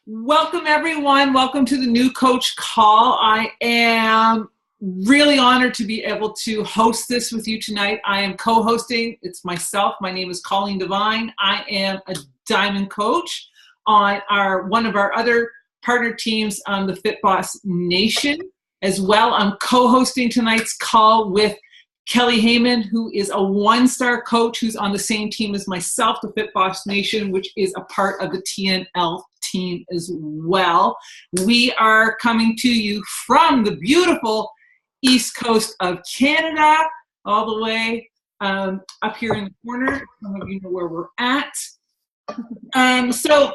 Welcome, everyone. Welcome to the new Coach Call. I am really honored to be able to host this with you tonight. I am co-hosting. It's myself. My name is Colleen DeVine. I am a diamond coach on one of our other partner teams on the Fit Boss Nation. As well, I'm co-hosting tonight's call with Kelly Hayman, who is a one-star coach who's on the same team as myself, the Fit Boss Nation, which is a part of the TNL team as well. We are coming to you from the beautiful East Coast of Canada, all the way up here in the corner. Some of you know where we're at. So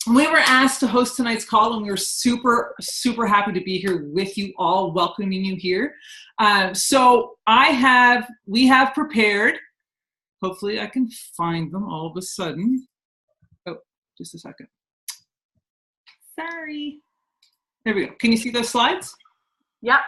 we were asked to host tonight's call, and we were super, super happy to be here with you all, welcoming you here. So we have prepared, hopefully I can find them all of a sudden. Oh, just a second. Sorry. There we go. Can you see those slides? Yep.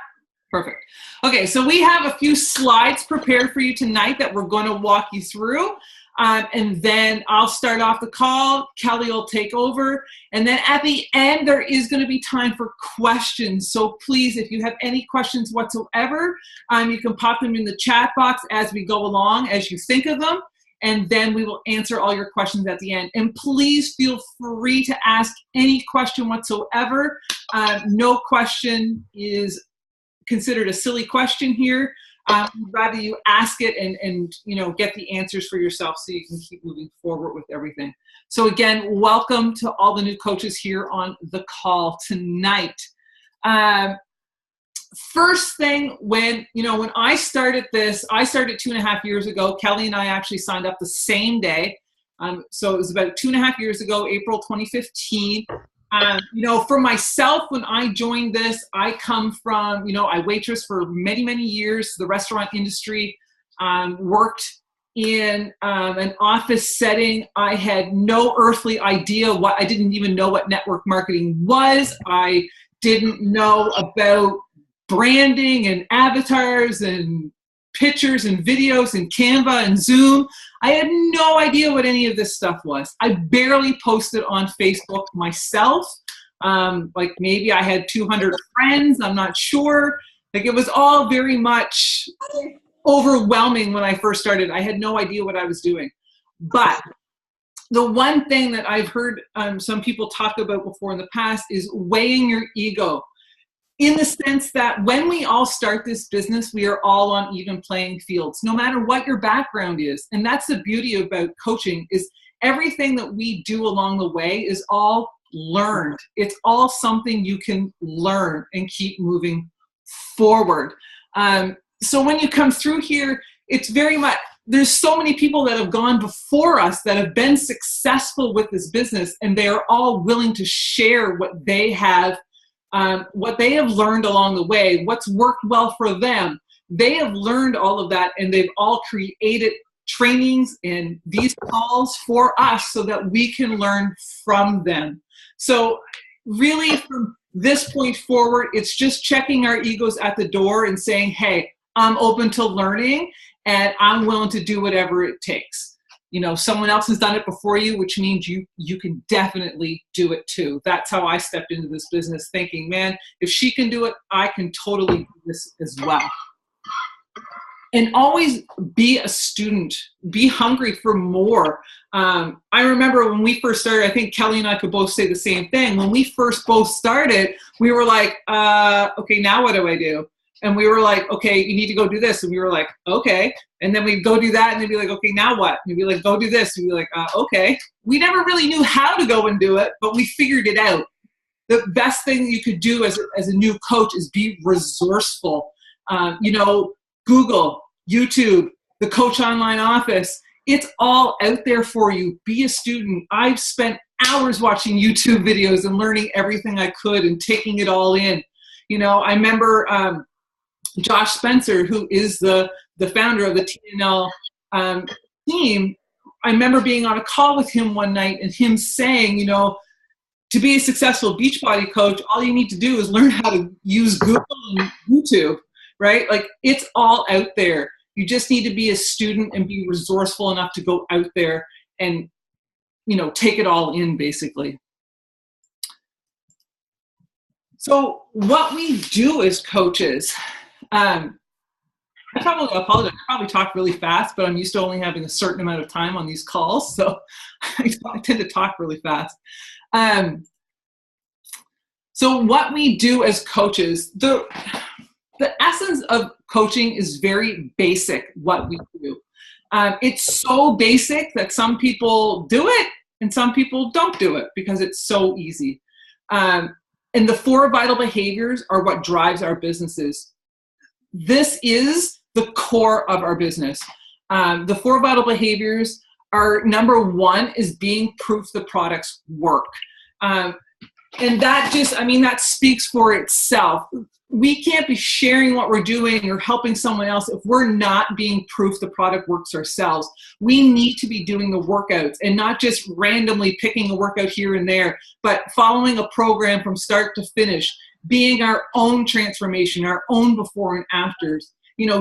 Perfect. Okay, so we have a few slides prepared for you tonight that we're going to walk you through. And then I'll start off the call. Kelly will take over. And then at the end, there is going to be time for questions. So please, if you have any questions whatsoever, you can pop them in the chat box as we go along, as you think of them. And then we will answer all your questions at the end. And please feel free to ask any question whatsoever. No question is considered a silly question here. I'd rather you ask it and get the answers for yourself so you can keep moving forward with everything. So again, welcome to all the new coaches here on the call tonight. First thing, when I started this, I started 2.5 years ago. Kelly and I actually signed up the same day. So it was about 2.5 years ago, April 2015. For myself, when I joined this, I come from, I waitress for many, many years, the restaurant industry, worked in an office setting. I had no earthly idea I didn't even know what network marketing was. I didn't know about branding and avatars and pictures and videos and Canva and Zoom. I had no idea what any of this stuff was. I barely posted on Facebook myself. Like maybe I had 200 friends. I'm not sure. Like it was all very much overwhelming when I first started. I had no idea what I was doing. But the one thing that I've heard some people talk about before in the past is weighing your ego. In the sense that when we all start this business, we are all on even playing fields, no matter what your background is. And that's the beauty about coaching, is everything that we do along the way is all learned. It's all something you can learn and keep moving forward. So when you come through here, it's very much, there's so many people that have gone before us that have been successful with this business, and they are all willing to share what they have learned along the way, what's worked well for them. They have learned all of that, and they've all created trainings and these calls for us so that we can learn from them. So really from this point forward, it's just checking our egos at the door and saying, hey, I'm open to learning and I'm willing to do whatever it takes. Someone else has done it before you, which means you can definitely do it too. That's how I stepped into this business, thinking, man, if she can do it, I can totally do this as well. And always be a student, be hungry for more. I remember when we first started, I think Kelly and I could both say the same thing. When we first both started, we were like, okay, now what do I do? And we were like, okay, you need to go do this. And we were like, okay. And then we'd go do that. And they'd be like, okay, now what? And we'd be like, go do this. And we'd be like, okay. We never really knew how to go and do it, but we figured it out. The best thing you could do as a new coach is be resourceful. Google, YouTube, the Coach Online Office, it's all out there for you. Be a student. I've spent hours watching YouTube videos and learning everything I could and taking it all in. I remember Josh Spencer, who is the founder of the TNL team. I remember being on a call with him one night and him saying, to be a successful Beachbody coach, all you need to do is learn how to use Google and YouTube, right? Like it's all out there. You just need to be a student and be resourceful enough to go out there and, take it all in basically. So what we do as coaches, I apologize. I probably talk really fast, but I'm used to only having a certain amount of time on these calls, so I tend to talk really fast. So what we do as coaches, the essence of coaching is very basic, what we do. It's so basic that some people do it and some people don't do it because it's so easy. And the 4 vital behaviors are what drives our businesses. This is the core of our business. The 4 vital behaviors are, number 1 is being proof the products work. And that just, that speaks for itself. We can't be sharing what we're doing or helping someone else if we're not being proof the product works ourselves. We need to be doing the workouts and not just randomly picking a workout here and there, but following a program from start to finish, being our own transformation, our own before and afters,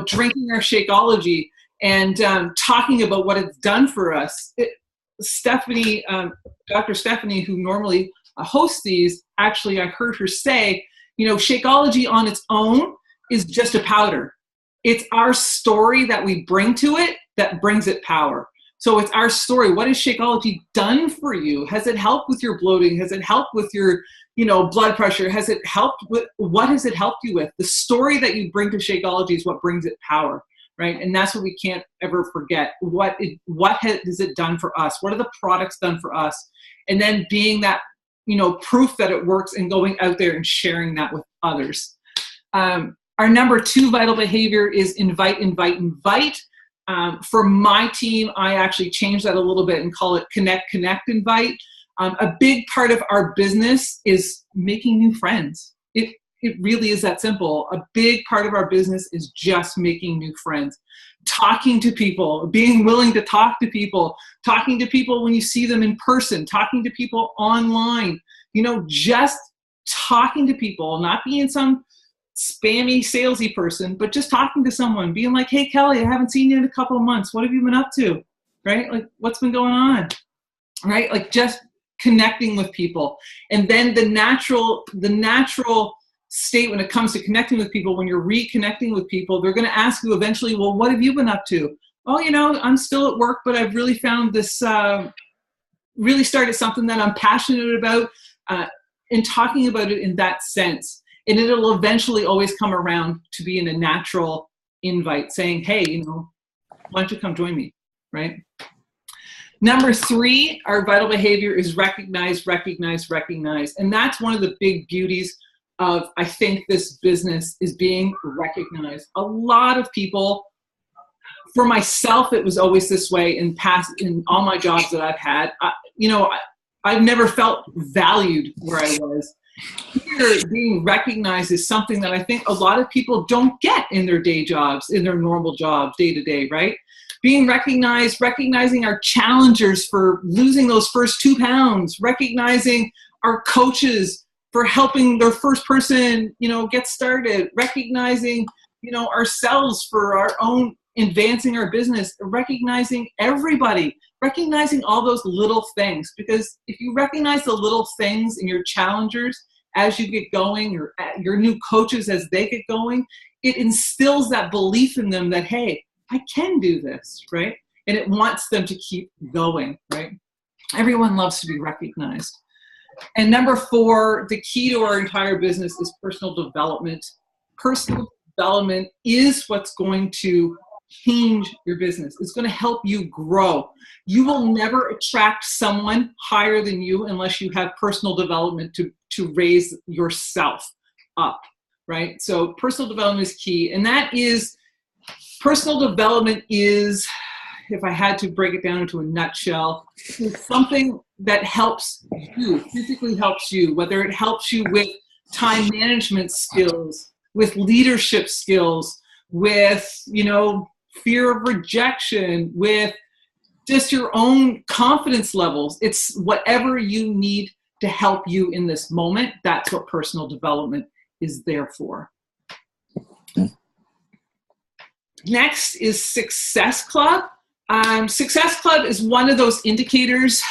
drinking our Shakeology and talking about what it's done for us. Stephanie, Dr. Stephanie, who normally hosts these, actually I heard her say, Shakeology on its own is just a powder. It's our story that we bring to it that brings it power. So it's our story. What has Shakeology done for you? Has it helped with your bloating? Has it helped with your, blood pressure? Has it helped with, what has it helped you with? The story that you bring to Shakeology is what brings it power, right? And that's what we can't ever forget. What has it done for us? What are the products done for us? And then being that, proof that it works and going out there and sharing that with others. Our number 2 vital behavior is invite, invite, invite. For my team, I actually changed that a little bit and call it connect, connect, invite. A big part of our business is making new friends. It really is that simple. A big part of our business is just making new friends. Talking to people, being willing to talk to people when you see them in person, talking to people online, just talking to people, not being some spammy, salesy person, but just talking to someone, being like, hey, Kelly, I haven't seen you in a couple of months. What have you been up to? Right? Like, what's been going on? Right? Like, just connecting with people. And then the natural state when it comes to connecting with people, when you're reconnecting with people, they're going to ask you eventually, well, what have you been up to? Oh, I'm still at work, but I've really found this, really started something that I'm passionate about, and talking about it in that sense. And it'll eventually always come around to being a natural invite saying, hey, why don't you come join me, right? Number 3, our vital behavior is recognize, recognize, recognize. And that's one of the big beauties of, I think, this business is being recognized. A lot of people, for myself, it was always this way in all my jobs that I've had. I've never felt valued where I was. Here, being recognized is something that I think a lot of people don't get in their day jobs, in their normal jobs, day to day, right? Being recognized, recognizing our challengers for losing those first 2 pounds, recognizing our coaches for helping their first person, get started, recognizing, ourselves for our own advancing our business, recognizing everybody, recognizing all those little things. Because if you recognize the little things in your challengers as you get going, or your new coaches as they get going, it instills that belief in them that, hey, I can do this, right? And it wants them to keep going, right? Everyone loves to be recognized. And number 4, the key to our entire business is personal development. Personal development is what's going to change your business. It's going to help you grow. You will never attract someone higher than you unless you have personal development to raise yourself up, right? So personal development is key. And that is, personal development is, if I had to break it down into a nutshell, is something that helps you, physically helps you, whether it helps you with time management skills, with leadership skills, with, fear of rejection, with just your own confidence levels. It's whatever you need to help you in this moment. That's what personal development is there for. Next is Success Club. Success Club is one of those indicators.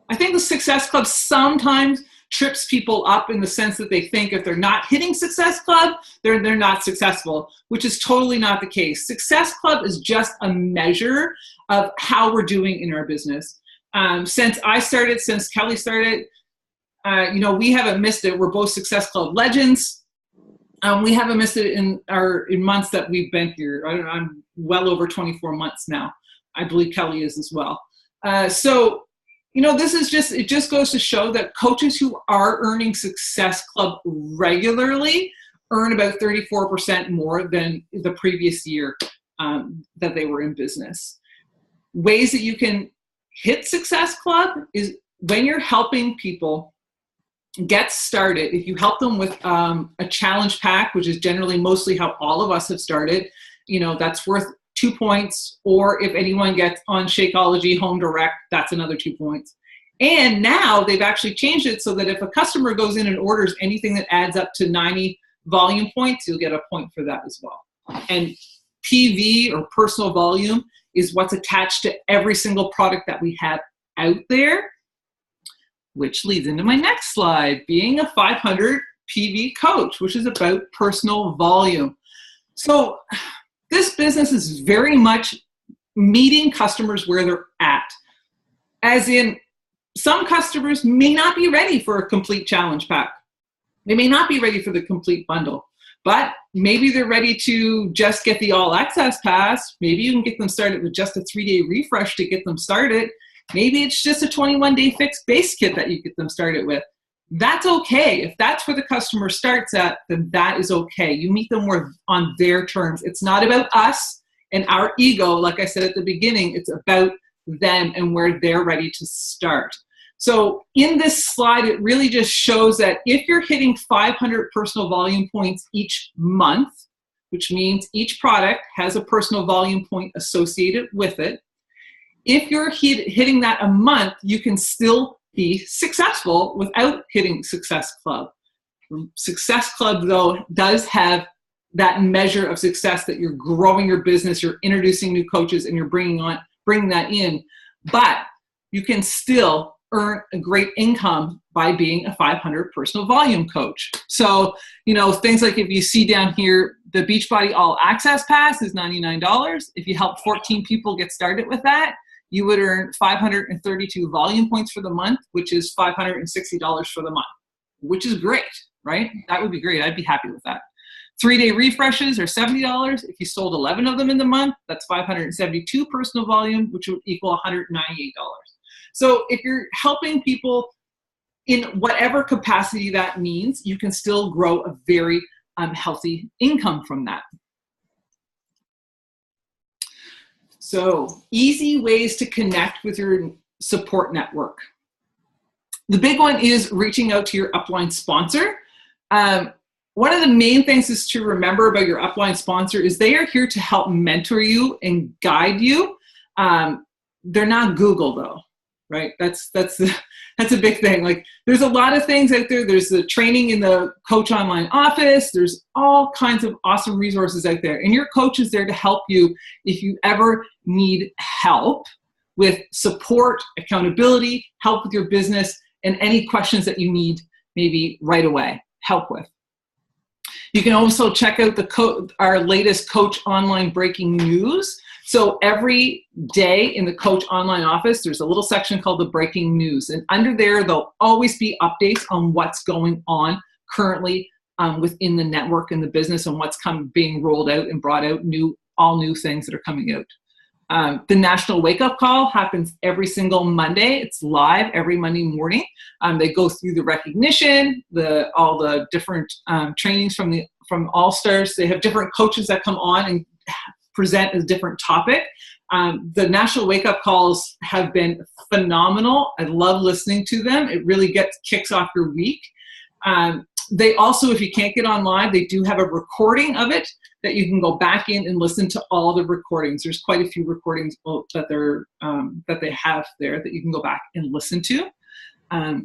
I think the Success Club sometimes trips people up in the sense that they think if they're not hitting Success Club, they're not successful, which is totally not the case. Success Club is just a measure of how we're doing in our business. Since Kelly started, we haven't missed it. We're both Success Club legends. We haven't missed it in months that we've been here. I'm well over 24 months now. I believe Kelly is as well. It just goes to show that coaches who are earning Success Club regularly earn about 34% more than the previous year that they were in business. Ways that you can hit Success Club is when you're helping people get started. If you help them with a challenge pack, which is generally mostly how all of us have started, that's worth 2 points. Or if anyone gets on Shakeology Home Direct, that's another 2 points. And now they've actually changed it so that if a customer goes in and orders anything that adds up to 90 volume points, you'll get a point for that as well. And PV, or personal volume, is what's attached to every single product that we have out there, which leads into my next slide, being a 500 PV coach, which is about personal volume. So this business is very much meeting customers where they're at. As in, some customers may not be ready for a complete challenge pack. They may not be ready for the complete bundle, but maybe they're ready to just get the all access pass. Maybe you can get them started with just a 3-day refresh to get them started. Maybe it's just a 21-day fixed base kit that you get them started with. That's okay. If that's where the customer starts at, then that is okay. You meet them on their terms. It's not about us and our ego. Like I said at the beginning, it's about them and where they're ready to start. So in this slide, it really just shows that if you're hitting 500 personal volume points each month, which means each product has a personal volume point associated with it, if you're hitting that a month, you can still be successful without hitting Success Club. Success Club, though, does have that measure of success that you're growing your business, you're introducing new coaches, and you're bringing that in. But you can still earn a great income by being a 500 personal volume coach. So, things like if you see down here, the Beachbody All Access Pass is $99. If you help 14 people get started with that, you would earn 532 volume points for the month, which is $560 for the month, which is great, right? That would be great. I'd be happy with that. 3-day refreshes are $70. If you sold 11 of them in the month, that's 572 personal volume, which would equal $198. So if you're helping people in whatever capacity that means, you can still grow a very healthy income from that. So easy ways to connect with your support network. The big one is reaching out to your upline sponsor. One of the main things is to remember about your upline sponsor is they are here to help mentor you and guide you. They're not Google though, right? That's a big thing. Like there's a lot of things out there. There's the training in the Coach Online office. There's all kinds of awesome resources out there. And your coach is there to help you if you ever need help with support, accountability, help with your business, and any questions that you need maybe right away help with. You can also check out our latest Coach Online breaking news. So every day in the Coach Online office, there's a little section called the breaking news. And under there, there'll always be updates on what's going on currently within the network and the business and what's being rolled out and brought out, all new things that are coming out. The National Wake Up Call happens every single Monday. It's live every Monday morning. They go through the recognition, all the different trainings from All-Stars. They have different coaches that come on and present a different topic. The National Wake Up Calls have been phenomenal. I love listening to them. It really kicks off your week. They also, if you can't get on live, they do have a recording of it that you can go back in and listen to all the recordings. There's quite a few recordings that they have there that you can go back and listen to.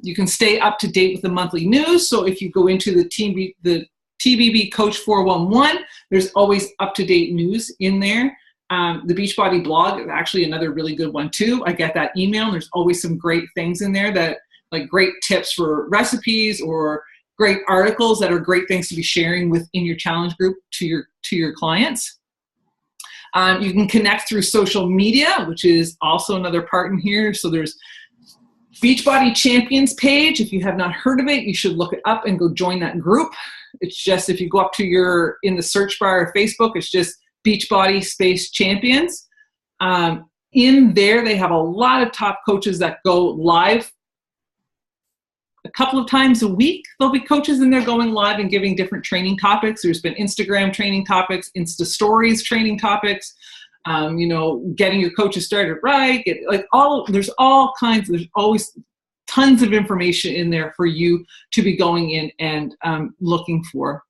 You can stay up to date with the monthly news. So if you go into the TBB Coach 411, there's always up-to-date news in there. The Beachbody blog is actually another really good one too. I get that email, and there's always some great things in there that like great tips for recipes or great articles that are great things to be sharing within your challenge group to your clients. You can connect through social media, which is also another part in here. So there's Beachbody Champions page. If you have not heard of it, you should look it up and go join that group. It's just, if you go up to in the search bar of Facebook, it's just Beachbody Space Champions. In there, they have a lot of top coaches that go live a couple of times a week. There'll be coaches in there going live and giving different training topics. There's been Instagram training topics, Insta Stories training topics, getting your coaches started right. There's always tons of information in there for you to be going in and looking for.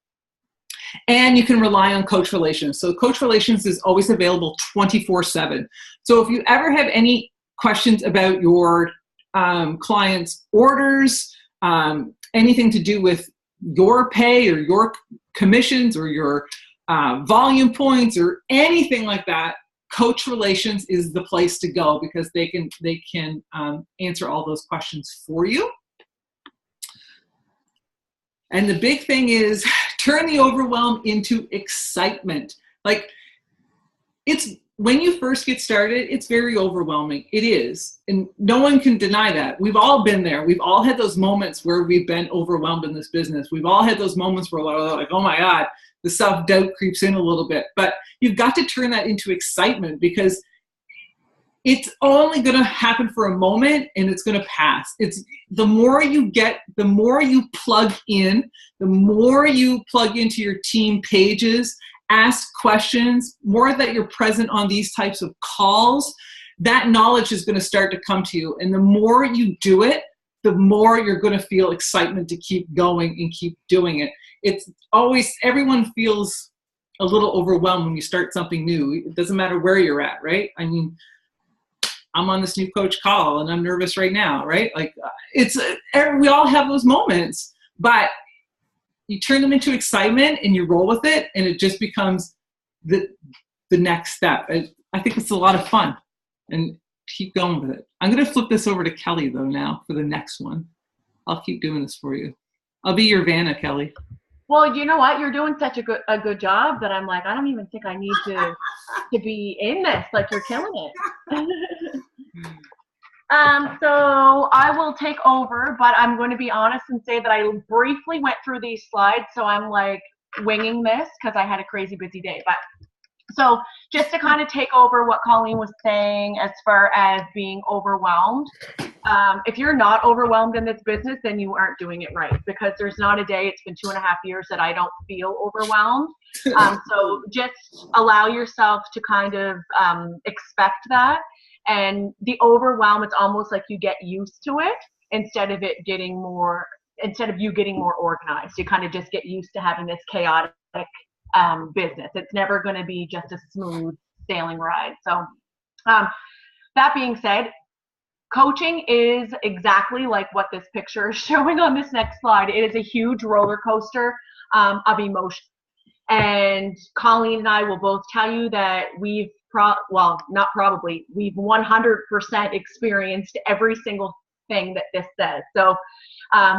And you can rely on Coach Relations. So Coach Relations is always available 24/7. So if you ever have any questions about your clients' orders, anything to do with your pay or your commissions or your volume points or anything like that, Coach Relations is the place to go, because they can answer all those questions for you. And the big thing is, turn the overwhelm into excitement. Like, when you first get started, it's very overwhelming. It is. And no one can deny that. We've all been there. We've all had those moments where we've been overwhelmed in this business. We've all had those moments where we're like, oh my God, the self-doubt creeps in a little bit. But you've got to turn that into excitement, because it's only going to happen for a moment and it's going to pass. It's the more you plug in, the more you plug into your team pages, ask questions, more that you're present on these types of calls, that knowledge is going to start to come to you. And the more you do it, the more you're going to feel excitement to keep going and keep doing it. It's always, everyone feels a little overwhelmed when you start something new. It doesn't matter where you're at, right? I mean, I'm on this new Coach Call and I'm nervous right now, right? Like, we all have those moments, but you turn them into excitement and you roll with it, and it just becomes the next step. I think it's a lot of fun, and keep going with it. I'm going to flip this over to Kelly though now for the next one. I'll keep doing this for you. I'll be your Vanna, Kelly. Well, you know what? You're doing such a good job that I'm like, I don't even think I need to be in this. Like, you're killing it. So I will take over, but I'm going to be honest and say that I briefly went through these slides, so I'm like winging this because I had a crazy busy day. But so just to kind of take over what Colleen was saying as far as being overwhelmed, if you're not overwhelmed in this business, then you aren't doing it right, because there's not a day, it's been 2.5 years, that I don't feel overwhelmed. So just allow yourself to kind of expect that. And the overwhelm, it's almost like you get used to it instead of you getting more organized. You kind of just get used to having this chaotic business. It's never going to be just a smooth sailing ride. So that being said, coaching is exactly like what this picture is showing on this next slide. It is a huge roller coaster of emotion. And Colleen and I will both tell you that we've 100% experienced every single thing that this says. So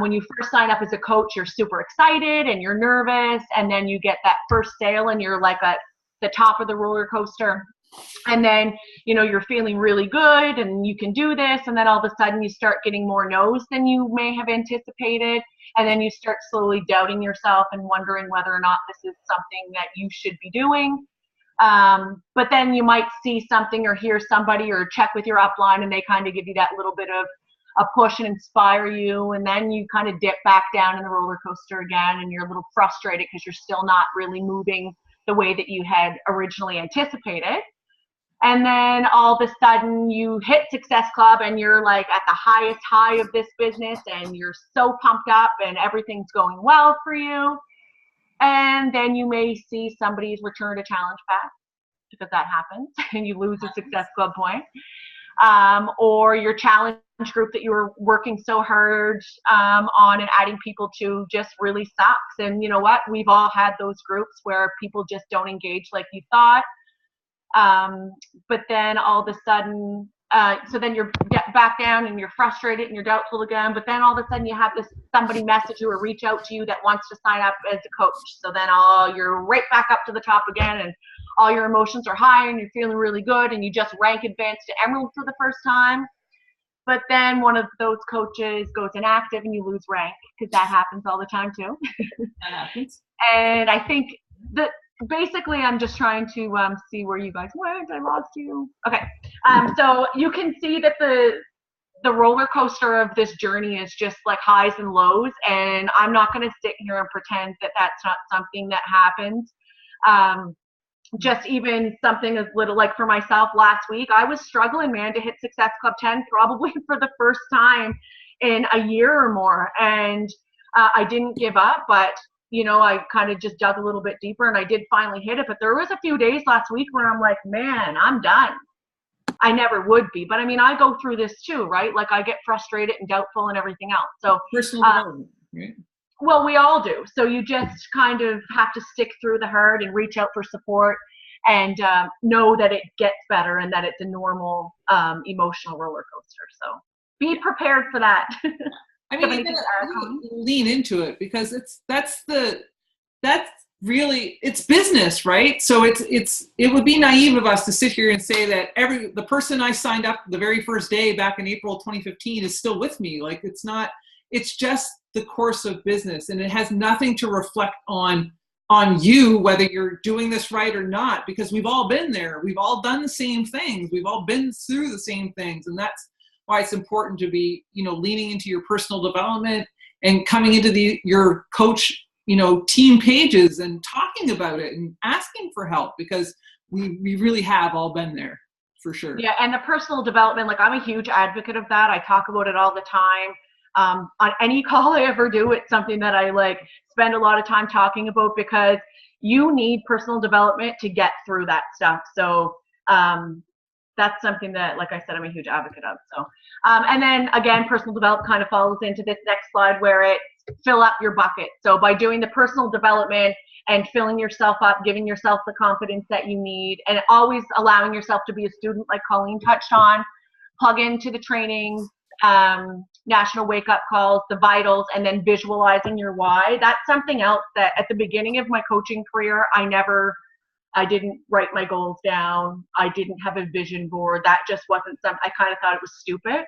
when you first sign up as a coach, you're super excited and you're nervous, and then you get that first sale and you're like at the top of the roller coaster, and then you're feeling really good and you can do this, and then all of a sudden you start getting more no's than you may have anticipated, and then you start slowly doubting yourself and wondering whether or not this is something that you should be doing. But then you might see something or hear somebody or check with your upline, and they kind of give you that little bit of a push and inspire you, and then you kind of dip back down in the roller coaster again, and you're a little frustrated because you're still not really moving the way that you had originally anticipated. And then all of a sudden you hit Success Club and you're like at the highest high of this business, and you're so pumped up and everything's going well for you. And then you may see somebody's return to challenge path, because that happens, and you lose a Success Club point. Or your challenge group that you were working so hard on and adding people to just really sucks. And you know what? We've all had those groups where people just don't engage like you thought. But then all of a sudden so then you're back down and you're frustrated and you're doubtful again, but then all of a sudden you have somebody message you or reach out to you that wants to sign up as a coach. So then you're right back up to the top again, and all your emotions are high and you're feeling really good, and you just rank advanced to Emerald for the first time. But then one of those coaches goes inactive and you lose rank, because that happens all the time too. That happens. And I think that basically I'm just trying to see where you guys went. I lost you. Okay. So you can see that the roller coaster of this journey is just like highs and lows. And I'm not going to sit here and pretend that that's not something that happens. Just even something as little, like for myself last week, I was struggling, man, to hit Success Club 10 probably for the first time in a year or more. And I didn't give up, but I kind of just dug a little bit deeper, and I did finally hit it. But there was a few days last week where I'm like, man, I'm done. I never would be. But I mean, I go through this too, right? Like I get frustrated and doubtful and everything else. So personal development, right? Well, we all do. So you just kind of have to stick through the herd and reach out for support, and know that it gets better and that it's a normal emotional roller coaster. So be prepared for that. I mean, you gotta lean into it, because that's really, it's business, right? So it would be naive of us to sit here and say that the person I signed up the very first day back in April 2015 is still with me. Like, it's not. It's just the course of business, and it has nothing to reflect on you, whether you're doing this right or not, because we've all been there. We've all done the same things. We've all been through the same things, and that's why it's important to be, leaning into your personal development and coming into your coach, team pages and talking about it and asking for help, because we really have all been there, for sure. Yeah, and the personal development, like I'm a huge advocate of that. I talk about it all the time. On any call I ever do, it's something that I spend a lot of time talking about, because you need personal development to get through that stuff. So that's something that, like I said, I'm a huge advocate of. So, and then again, personal development kind of follows into this next slide, where it's fill up your bucket. So by doing the personal development and filling yourself up, giving yourself the confidence that you need, and always allowing yourself to be a student, like Colleen touched on, plug into the trainings, national wake-up calls, the vitals, and then visualizing your why. That's something else that at the beginning of my coaching career, I didn't write my goals down. I didn't have a vision board. That just wasn't something. I kind of thought it was stupid.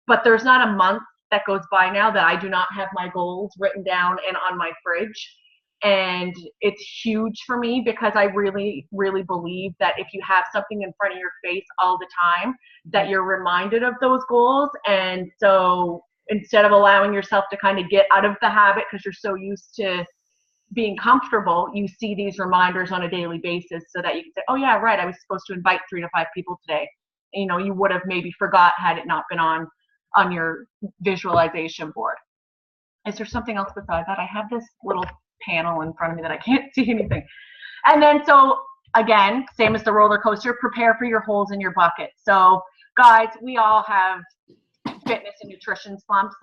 But there's not a month that goes by now that I do not have my goals written down and on my fridge. And it's huge for me, because I really, really believe that if you have something in front of your face all the time, that you're reminded of those goals. And so instead of allowing yourself to kind of get out of the habit because you're so used to being comfortable, you see these reminders on a daily basis, so that you can say, oh yeah, right, I was supposed to invite 3 to 5 people today. You would have maybe forgot had it not been on your visualization board. Is there something else besides that? I have this little panel in front of me that I can't see anything. And then, so again, same as the roller coaster, prepare for your holes in your bucket. So guys, we all have fitness and nutrition slumps.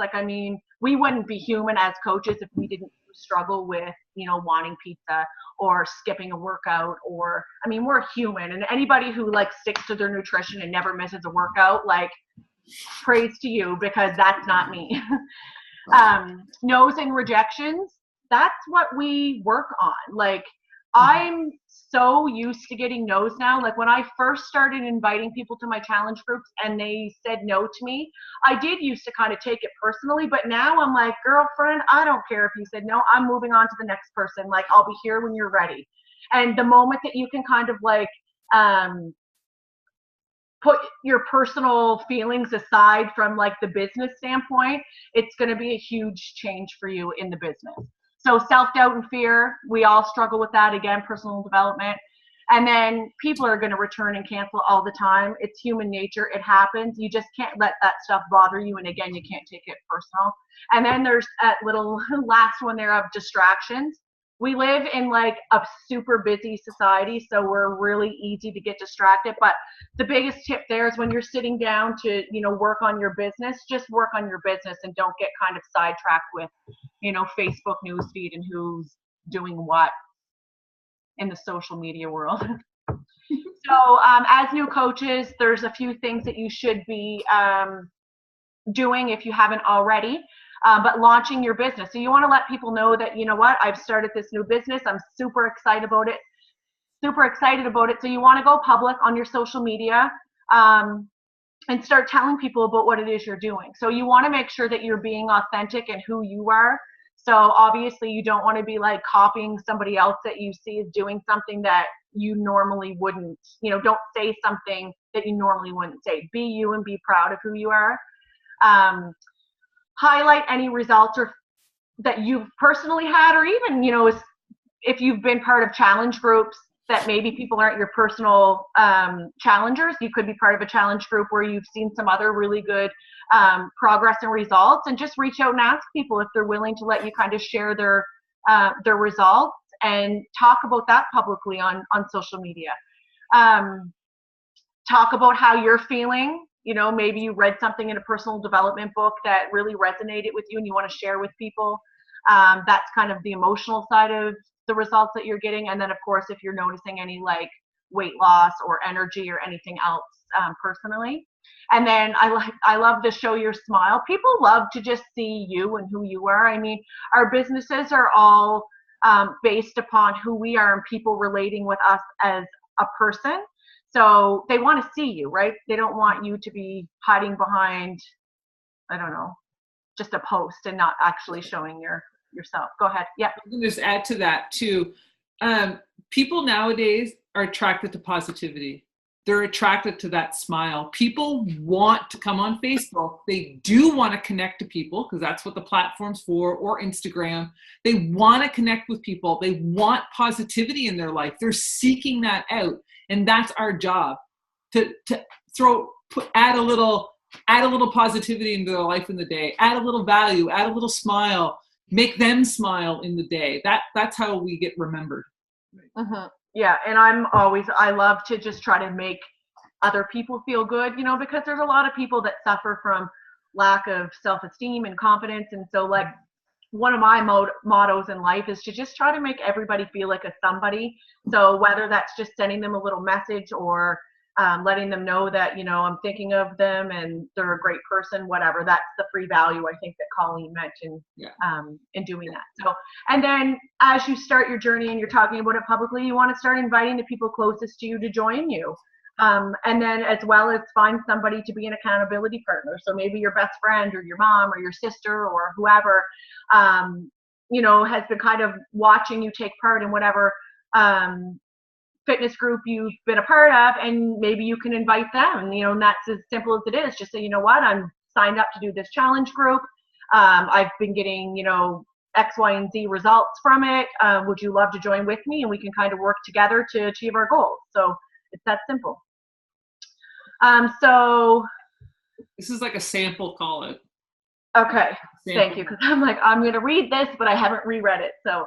We wouldn't be human as coaches if we didn't struggle with, wanting pizza or skipping a workout, or, we're human. And anybody who sticks to their nutrition and never misses a workout, praise to you, because that's not me. No's and rejections, that's what we work on. I'm so used to getting no's now. When I first started inviting people to my challenge groups and they said no to me, I did used to kind of take it personally, but now I'm like, girlfriend, I don't care if you said no, I'm moving on to the next person. I'll be here when you're ready. And the moment that you can kind of put your personal feelings aside from the business standpoint, it's going to be a huge change for you in the business. So self-doubt and fear, we all struggle with that. Again, personal development. And then people are going to return and cancel all the time. It's human nature. It happens. You just can't let that stuff bother you. And again, you can't take it personal. And then there's that little last one there of distractions. We live in a super busy society, so we're really easy to get distracted. But the biggest tip there is when you're sitting down to, work on your business, just work on your business and don't get kind of sidetracked with, Facebook newsfeed and who's doing what in the social media world. So as new coaches, there's a few things that you should be doing if you haven't already, but launching your business. So you want to let people know that, you know what, I've started this new business. I'm super excited about it. So you want to go public on your social media and start telling people about what it is you're doing. So you want to make sure that you're being authentic in who you are. So obviously you don't want to be like copying somebody else that you see is doing something that you normally wouldn't. Don't say something that you normally wouldn't say. Be you and be proud of who you are. Highlight any results or that you've personally had, or even, if you've been part of challenge groups that maybe people aren't your personal challengers. You could be part of a challenge group where you've seen some other really good progress and results, and just reach out and ask people if they're willing to let you kind of share their results and talk about that publicly on social media. Talk about how you're feeling. Maybe you read something in a personal development book that really resonated with you and you want to share with people. That's kind of the emotional side of the results that you're getting. And then of course, if you're noticing any like weight loss or energy or anything else personally. And then I love to show your smile. People love to just see you and who you are. I mean, our businesses are all based upon who we are and people relating with us as a person. So they want to see you, right? They don't want you to be hiding behind, I don't know, just a post and not actually showing yourself. Go ahead. Yeah. I can just add to that too. People nowadays are attracted to positivity. They're attracted to that smile. People want to come on Facebook. They do want to connect to people because that's what the platform's for, or Instagram. They want to connect with people. They want positivity in their life. They're seeking that out. And that's our job, to add a little positivity into their life in the day, add a little value, add a little smile, make them smile in the day. That's how we get remembered. Mm-hmm. Yeah, and I love to just try to make other people feel good, because there's a lot of people that suffer from lack of self-esteem and confidence. And so like one of my mottos in life is to just try to make everybody feel like a somebody. So whether that's just sending them a little message or letting them know that, I'm thinking of them and they're a great person, whatever, that's the free value I think that Colleen mentioned in doing that. So, and then as you start your journey and you're talking about it publicly, you want to start inviting the people closest to you to join you. And then as well as find somebody to be an accountability partner. So maybe your best friend or your mom or your sister or whoever, has been kind of watching you take part in whatever fitness group you've been a part of, and maybe you can invite them, and that's as simple as it is. Just say, you know what, I'm signed up to do this challenge group. I've been getting, X, Y, and Z results from it. Would you love to join with me? And we can kind of work together to achieve our goals. So it's that simple. So this is like a sample, call it. Okay, thank you. Because I'm like, I'm going to read this, but I haven't reread it. So,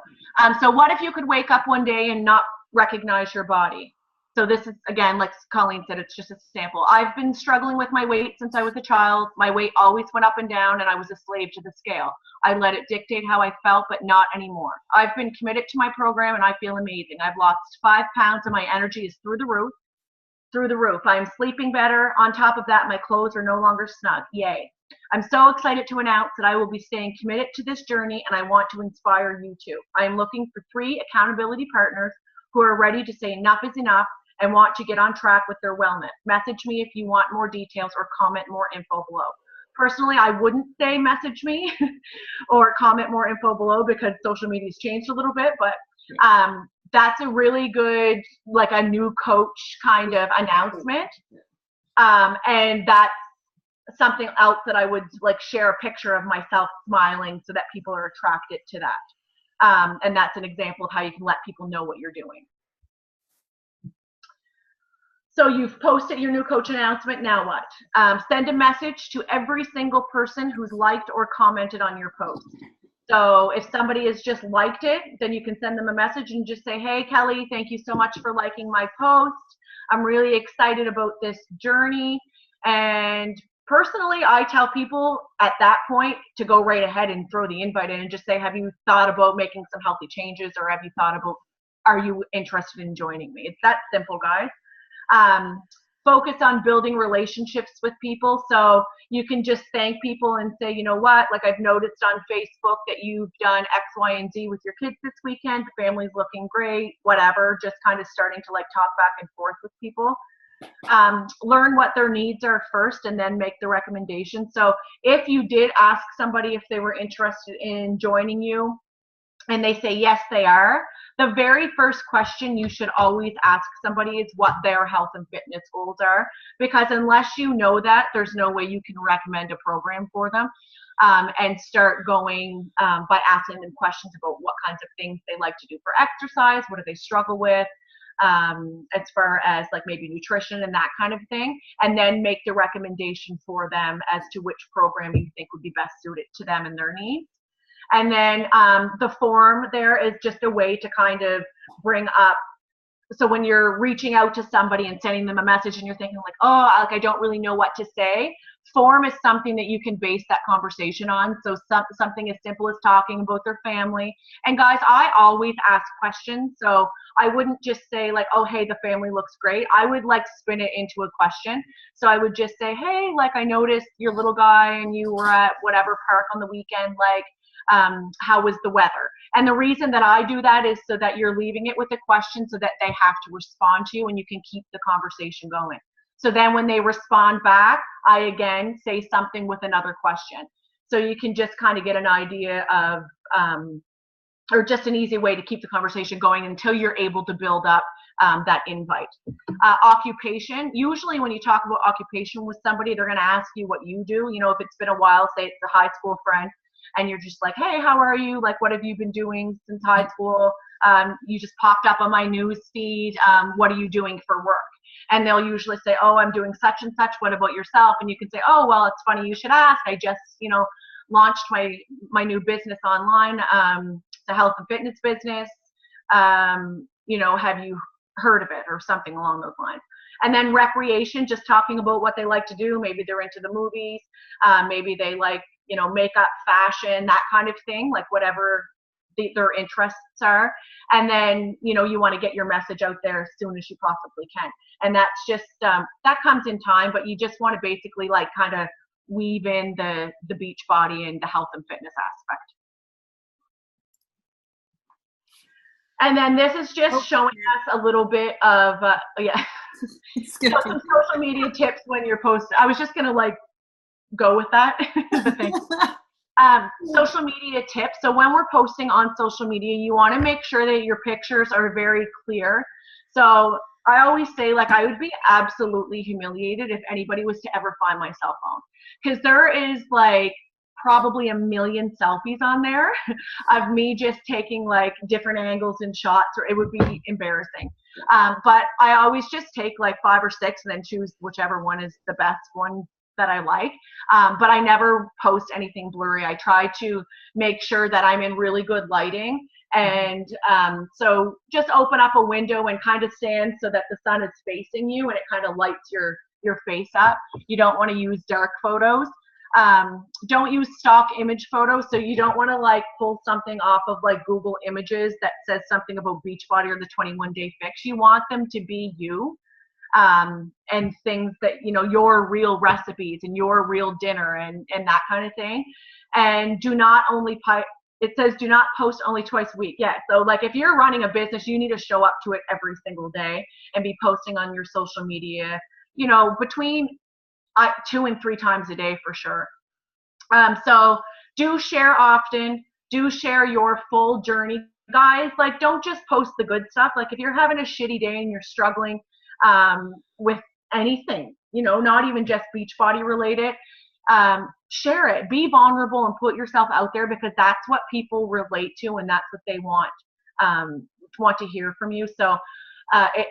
so what if you could wake up one day and not recognize your body? So this is, again, like Colleen said, it's just a sample. I've been struggling with my weight since I was a child. My weight always went up and down, and I was a slave to the scale. I let it dictate how I felt, but not anymore. I've been committed to my program, and I feel amazing. I've lost 5 pounds, and my energy is through the roof. I'm sleeping better. On top of that, my clothes are no longer snug. Yay. I'm so excited to announce that I will be staying committed to this journey, and I want to inspire you too. I am looking for 3 accountability partners who are ready to say enough is enough and want to get on track with their wellness. Message me if you want more details or comment more info below. Personally, I wouldn't say message me or comment more info below because social media's changed a little bit, but that's a really good, like a new coach kind of announcement. And that's something else that I would like share a picture of myself smiling so that people are attracted to that. And that's an example of how you can let people know what you're doing. So you've posted your new coach announcement. Now what? Send a message to every single person who's liked or commented on your post. So if somebody has just liked it, then you can send them a message and just say, hey, Kelly, thank you so much for liking my post. I'm really excited about this journey. And personally, I tell people at that point to go right ahead and throw the invite in and just say, have you thought about making some healthy changes, or have you thought about, are you interested in joining me? It's that simple, guys. Focus on building relationships with people. So you can just thank people and say, you know what, like I've noticed on Facebook that you've done X, Y, and Z with your kids this weekend. The family's looking great, whatever. Just kind of starting to like talk back and forth with people. Learn what their needs are first and then make the recommendation. So if you did ask somebody if they were interested in joining you and they say yes, they are, the very first question you should always ask somebody is what their health and fitness goals are, because unless you know that, there's no way you can recommend a program for them. And start going by asking them questions about what kinds of things they like to do for exercise, what do they struggle with, as far as like maybe nutrition and that kind of thing, and then make the recommendation for them as to which program you think would be best suited to them and their needs. And then the form there is just a way to kind of bring up, so when you're reaching out to somebody and sending them a message and you're thinking like, oh, like I don't really know what to say, form is something that you can base that conversation on. So something as simple as talking about their family. And guys, I always ask questions. So I wouldn't just say like, oh, hey, the family looks great. I would like spin it into a question. So I would just say, hey, like I noticed your little guy and you were at whatever park on the weekend, like, how was the weather? And the reason that I do that is so that you're leaving it with a question so that they have to respond to you and you can keep the conversation going. So then when they respond back, I again say something with another question. So you can just kind of get an idea of, or just an easy way to keep the conversation going until you're able to build up that invite. Occupation, usually when you talk about occupation with somebody, they're going to ask you what you do. You know, if it's been a while, say it's a high school friend, and you're just like, hey, how are you? Like, what have you been doing since high school? You just popped up on my news feed. What are you doing for work? And they'll usually say, oh, I'm doing such and such. What about yourself? And you can say, oh, well, it's funny you should ask. I just, you know, launched my new business online, the health and fitness business. You know, have you heard of it, or something along those lines? And then recreation, just talking about what they like to do. Maybe they're into the movies. Maybe they like, you know, makeup, fashion, that kind of thing, like whatever their interests are. And then, you know, you want to get your message out there as soon as you possibly can. And that's just, that comes in time, but you just want to basically like kind of weave in the beach body and the health and fitness aspect. And then this is just showing us a little bit of, so some social media tips when you're posting. I was just going to like go with that. Social media tips. So when we're posting on social media, you want to make sure that your pictures are very clear. So I always say, like, I would be absolutely humiliated if anybody was to ever find my cell phone, because there is like probably a million selfies on there of me just taking like different angles and shots, or it would be embarrassing. But I always just take like 5 or 6 and then choose whichever one is the best one that I like. But I never post anything blurry. I try to make sure that I'm in really good lighting. And so just open up a window and kind of stand so that the sun is facing you and it kind of lights your face up. You don't want to use dark photos. Don't use stock image photos. So you don't want to like pull something off of like Google Images that says something about Beachbody or the 21-day fix. You want them to be you. And things that, you know, your real recipes and your real dinner and that kind of thing. And do not only it says do not post only twice a week. Yeah. So like if you're running a business, you need to show up to it every single day and be posting on your social media, you know, between 2 and 3 times a day for sure. So do share often, do share your full journey, guys. Like, don't just post the good stuff. Like if you're having a shitty day and you're struggling with anything, you know, not even just Beachbody related, share it, be vulnerable and put yourself out there, because that's what people relate to and that's what they want to hear from you. So,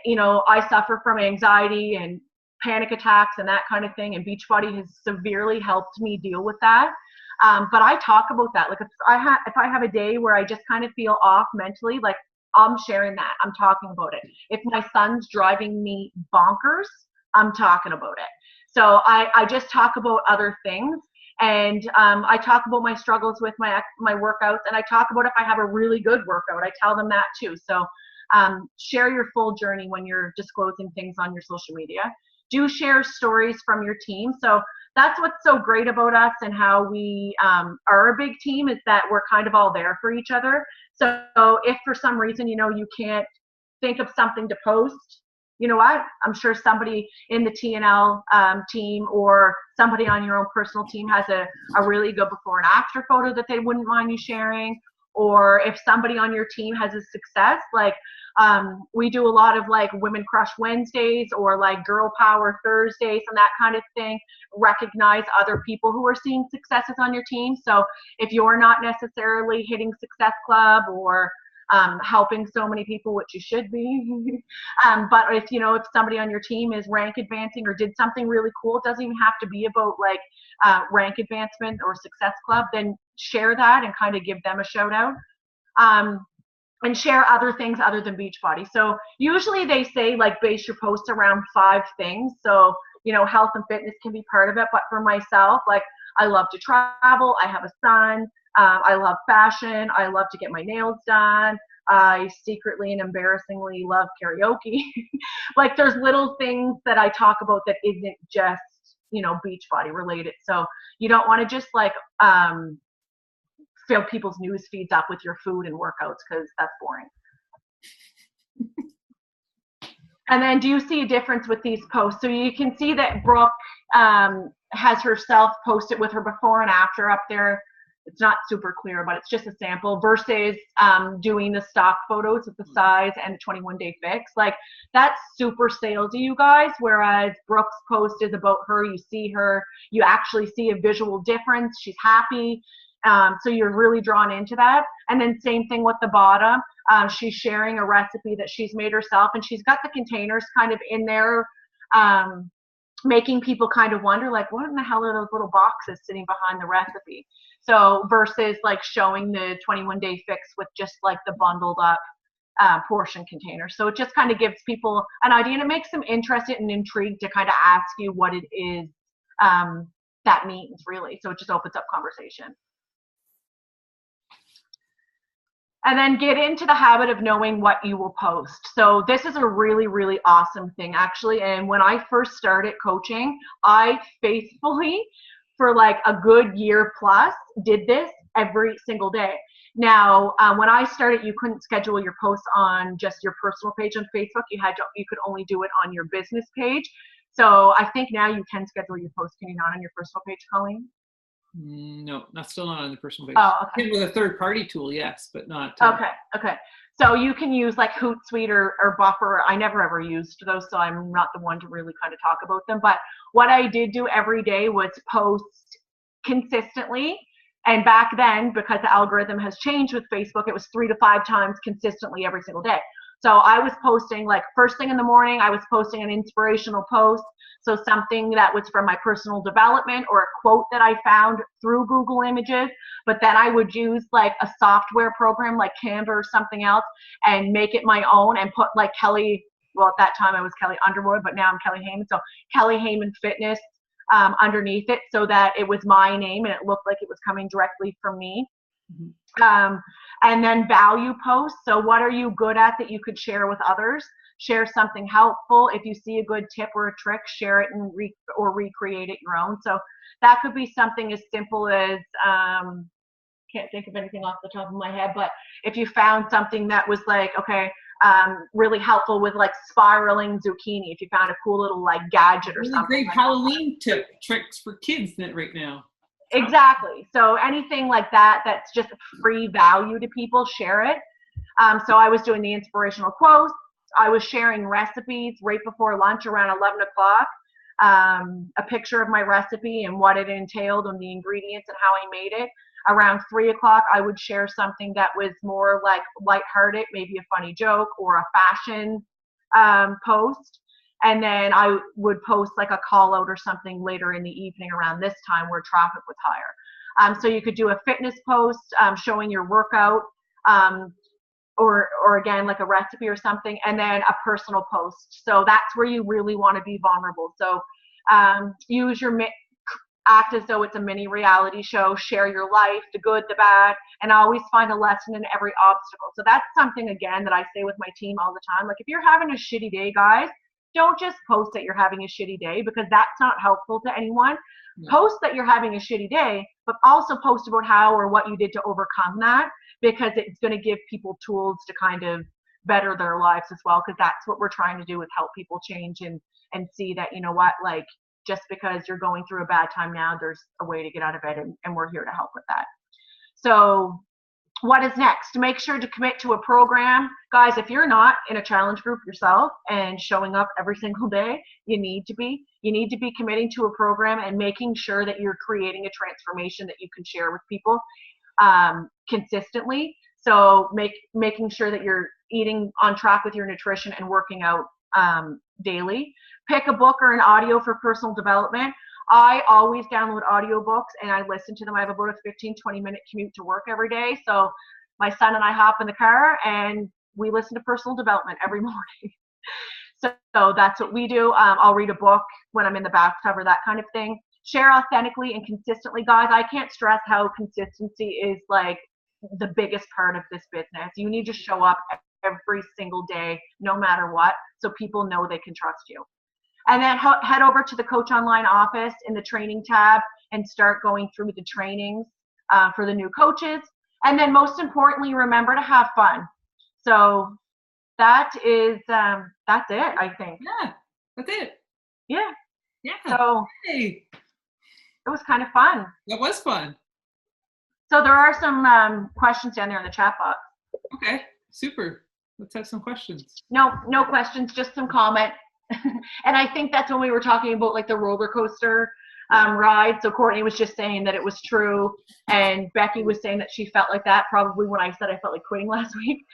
you know, I suffer from anxiety and panic attacks and that kind of thing, and Beachbody has severely helped me deal with that. But I talk about that. Like if I have a day where I just kind of feel off mentally, like I'm sharing that. I'm talking about it. If my son's driving me bonkers, I'm talking about it. So I just talk about other things. And I talk about my struggles with my workouts, and I talk about if I have a really good workout, I tell them that too. So Share your full journey when you're disclosing things on your social media. Do share stories from your team. So that's what's so great about us and how we are a big team, is that we're kind of all there for each other. So if for some reason, you know, you can't think of something to post, you know what? I'm sure somebody in the TNL team or somebody on your own personal team has a really good before and after photo that they wouldn't mind you sharing. Or if somebody on your team has a success, like we do a lot of like Women Crush Wednesdays or like Girl Power Thursdays and that kind of thing, recognize other people who are seeing successes on your team. So if you're not necessarily hitting Success Club or helping so many people, which you should be, but if, you know, if somebody on your team is rank advancing or did something really cool, it doesn't even have to be about like rank advancement or Success Club, then share that and kind of give them a shout out. And share other things other than Beachbody. So usually they say like base your posts around 5 things. So, you know, health and fitness can be part of it, but for myself, like I love to travel, I have a son, I love fashion, I love to get my nails done, I secretly and embarrassingly love karaoke. Like there's little things that I talk about that isn't just, you know, Beachbody related. So you don't want to just like fill people's news feeds up with your food and workouts, because that's boring. And then do you see a difference with these posts? So you can see that Brooke has herself posted with her before and after up there. It's not super clear, but it's just a sample versus doing the stock photos with the size and the 21-day fix. Like that's super salesy, you guys, whereas Brooke's post is about her. You see her, you actually see a visual difference. She's happy. So you're really drawn into that. And then same thing with the bottom. She's sharing a recipe that she's made herself, and she's got the containers kind of in there, making people kind of wonder, like, what in the hell are those little boxes sitting behind the recipe? So versus like showing the 21-day fix with just like the bundled up portion container. So it just kind of gives people an idea, and it makes them interested and intrigued to kind of ask you what it is that means, really. So it just opens up conversation. And then get into the habit of knowing what you will post. So this is a really, really awesome thing, actually. And when I first started coaching, I faithfully, for like a good year plus, did this every single day. Now, when I started, you couldn't schedule your posts on just your personal page on Facebook. You could only do it on your business page. So I think now you can schedule your posts. Can you not on your personal page, Colleen? No, not still not on the personal page. Oh, okay. With a third-party tool, yes, but not. Okay. So you can use like Hootsuite or Buffer. I never ever used those, so I'm not the one to really kind of talk about them. But what I did do every day was post consistently. And back then, because the algorithm has changed with Facebook, it was 3 to 5 times consistently every single day. So I was posting like first thing in the morning, I was posting an inspirational post. So something that was from my personal development or a quote that I found through Google Images. But then I would use like a software program like Canva or something else and make it my own and put like Kelly, well, at that time I was Kelly Underwood, but now I'm Kelly Hayman. So Kelly Hayman Fitness underneath it, so that it was my name and it looked like it was coming directly from me. Mm-hmm. And then value posts. So what are you good at that you could share with others? Share something helpful. If you see a good tip or a trick, share it and recreate it your own. So that could be something as simple as, can't think of anything off the top of my head, but if you found something that was like, okay, really helpful with like spiraling zucchini, if you found a cool little like gadget or really something. Great like Halloween tricks for kids right now. Exactly. So anything like that that's just free value to people, share it. So I was doing the inspirational quotes. I was sharing recipes right before lunch around 11 o'clock, a picture of my recipe and what it entailed and the ingredients and how I made it. Around 3 o'clock, I would share something that was more like lighthearted, maybe a funny joke or a fashion post. And then I would post like a call out or something later in the evening around this time where traffic was higher. So you could do a fitness post showing your workout, or again, like a recipe or something, and then a personal post. So that's where you really want to be vulnerable. So use your act as though it's a mini reality show, share your life, the good, the bad, and always find a lesson in every obstacle. So that's something, again, that I say with my team all the time. Like, if you're having a shitty day, guys, don't just post that you're having a shitty day, because that's not helpful to anyone. Yeah. Post that you're having a shitty day, but also post about how or what you did to overcome that, because it's going to give people tools to kind of better their lives as well, because that's what we're trying to do, is help people change and see that, you know what, like, just because you're going through a bad time now, there's a way to get out of it, and we're here to help with that. So what is next? Make sure to commit to a program. Guys, if you're not in a challenge group yourself and showing up every single day, you need to be. You need to be committing to a program and making sure that you're creating a transformation that you can share with people consistently. So making sure that you're eating on track with your nutrition and working out daily. Pick a book or an audio for personal development. I always download audiobooks and I listen to them. I have about a 15-20 minute commute to work every day. So my son and I hop in the car and we listen to personal development every morning. So that's what we do. I'll read a book when I'm in the bathtub or that kind of thing. Share authentically and consistently. Guys, I can't stress how consistency is like the biggest part of this business. You need to show up every single day, no matter what, so people know they can trust you. And then head over to the Coach Online office in the training tab and start going through the trainings for the new coaches. And then most importantly, remember to have fun. So that's it, I think. Yeah, that's it. Yeah. Yeah. So hey. It was kind of fun. It was fun. So there are some questions down there in the chat box. Okay, super. Let's have some questions. No questions, just some comment. And I think that's when we were talking about like the roller coaster ride. So Courtney was just saying that it was true, and Becky was saying that she felt like that probably when I said I felt like quitting last week,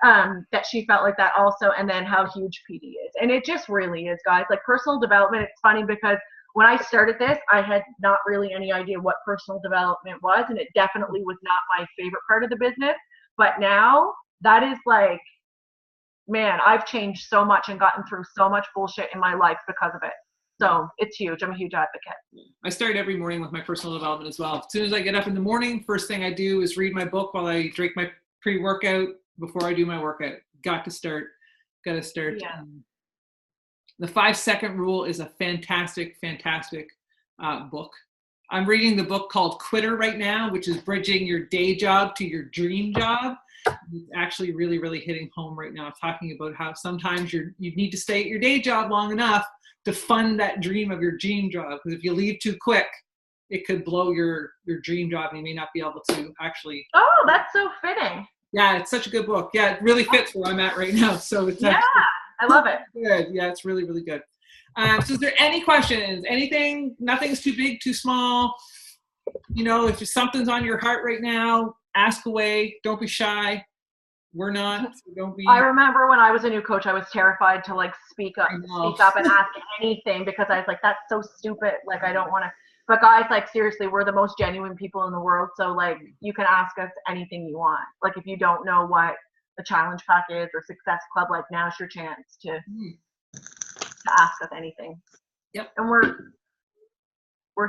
that she felt like that also, and then how huge PD is. And it just really is, guys. Like personal development, it's funny because when I started this, I had not really any idea what personal development was, and it definitely was not my favorite part of the business. But now that is like, man, I've changed so much and gotten through so much bullshit in my life because of it. So it's huge. I'm a huge advocate. I start every morning with my personal development as well. As soon as I get up in the morning, first thing I do is read my book while I drink my pre-workout before I do my workout. Got to start. Yeah. The 5-second rule is a fantastic book. I'm reading the book called Quitter right now, which is bridging your day job to your dream job. It's actually really, really hitting home right now, talking about how sometimes you need to stay at your day job long enough to fund that dream of your dream job. Because if you leave too quick, it could blow your dream job and you may not be able to actually. Oh, that's so fitting. Yeah, it's such a good book. Yeah, it really fits where I'm at right now. So it's I love it. Good. Yeah, it's really, really good. So is there any questions? Anything? Nothing's too big, too small. You know, if something's on your heart right now, ask away. Don't be shy. We're not. So don't be. I remember when I was a new coach, I was terrified to like speak up and ask anything because I was like, that's so stupid. Like, I don't want to. But guys, like seriously, we're the most genuine people in the world. So like, you can ask us anything you want. Like, if you don't know what the challenge pack is or Success Club, like now's your chance to ask us anything. Yep. And we're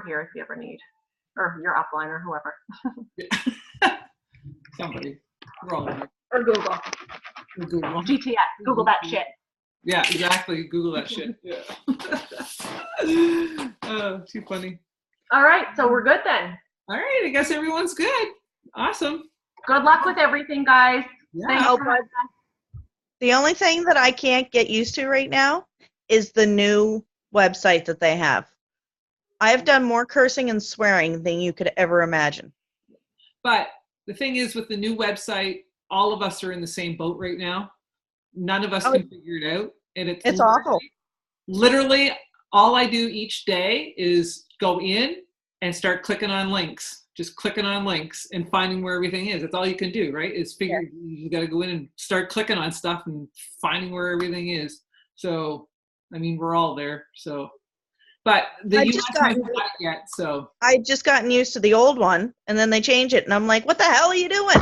here if you ever need, or your upline or whoever. Somebody. We're all there. Or Google. GTS. Google that shit. Yeah, exactly. Google that shit. Yeah. Oh, too funny. All right, so we're good then. All right, I guess everyone's good. Awesome. Good luck with everything, guys. Yeah. The only thing that I can't get used to right now is the new website that they have. I have done more cursing and swearing than you could ever imagine. But the thing is, with the new website, all of us are in the same boat right now. None of us can figure it out. And it's awful. Literally, all I do each day is go in and start clicking on links. Just clicking on links and finding where everything is. That's all you can do, right? Is figure you got to go in and start clicking on stuff and finding where everything is. So, I mean, we're all there. So, but the US hasn't got it yet. So I just gotten used to the old one, and then they change it, and I'm like, what the hell are you doing?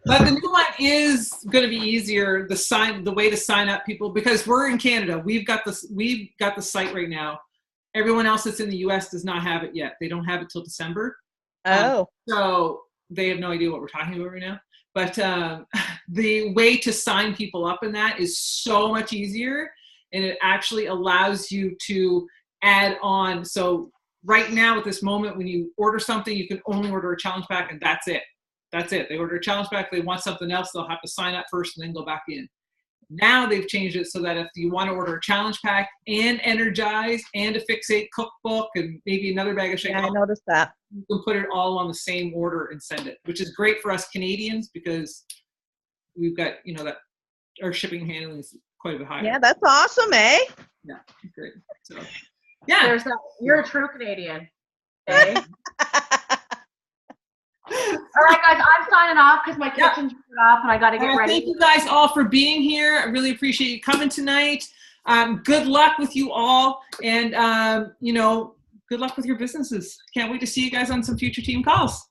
But the new one is going to be easier. The way to sign up people, because we're in Canada. We've got the site right now. Everyone else that's in the US does not have it yet. They don't have it till December. Oh. So they have no idea what we're talking about right now. But the way to sign people up in that is so much easier, and it actually allows you to add on. So right now at this moment, when you order something, you can only order a challenge pack, and that's it. That's it. They order a challenge pack. They want something else, they'll have to sign up first and then go back in. Now they've changed it so that if you want to order a challenge pack and Energize and a Fixate cookbook and maybe another bag of shake, Yeah, I noticed that. you can put it all on the same order and send it, which is great for us Canadians because we've got, that our shipping and handling is quite a bit higher. Yeah, that's awesome, eh? Yeah, great. So, yeah. You're a true Canadian. Eh? All right, guys, I'm signing off because my kitchen's off and I got to get ready. Thank you guys all for being here. I really appreciate you coming tonight. Good luck with you all, and good luck with your businesses. Can't wait to see you guys on some future team calls.